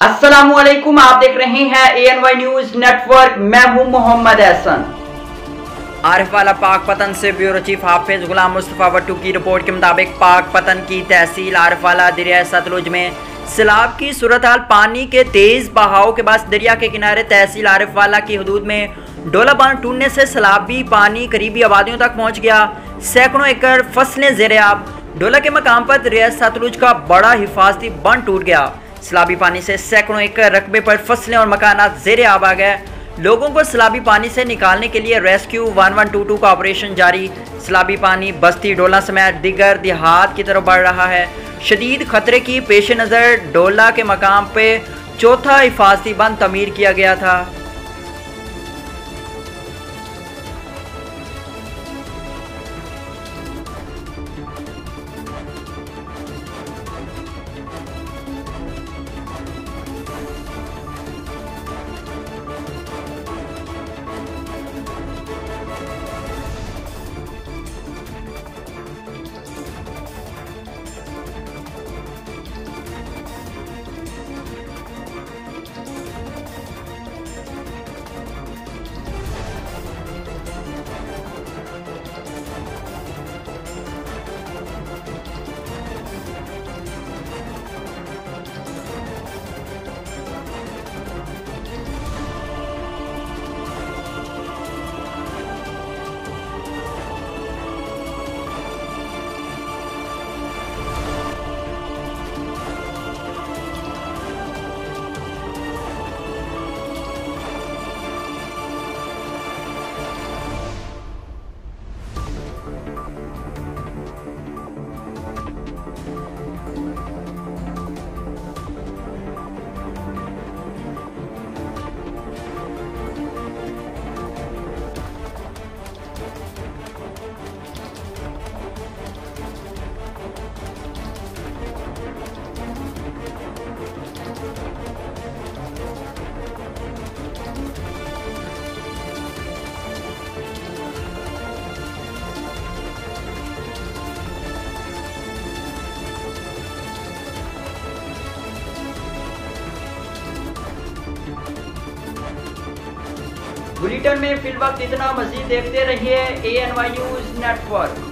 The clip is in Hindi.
अस्सलामुअलैकुम, आप देख रहे हैं ANY न्यूज नेटवर्क। मैं हूं मोहम्मद एहसन। आरिफ वाला पाक पतन से ब्यूरो चीफ हाफिज गुलाम मुस्तफ़ा भट्टू की रिपोर्ट के मुताबिक पाक पतन की तहसील आरिफ वाला दरिया सतलुज में सैलाब की सूरत हाल। पानी के तेज बहाव के बाद दरिया के किनारे तहसील आरिफ वाला की हदूद में डोला बांध टूटने से सैलाबी पानी करीबी आबादियों तक पहुँच गया। सैकड़ों एकड़ फसलें ज़ेर-ए-आब। डोला के मकाम पर दरिया सतलुज का बड़ा हिफाजती बंद टूट गया। सैलाबी पानी से सैकड़ों एकड़ रकबे पर फसलें और मकानात ज़ेर-ए-आब आ गए। लोगों को सैलाबी पानी से निकालने के लिए रेस्क्यू 1122 का ऑपरेशन जारी। सैलाबी पानी बस्ती डोला समेत दिगर देहात की तरफ बढ़ रहा है। शदीद खतरे की पेश नज़र डोला के मकाम पे चौथा हिफाजती बंद तमीर किया गया था। बुलेटिन में फिल वक्त इतना। मजीद देखते रहिए ANY न्यूज नेटवर्क।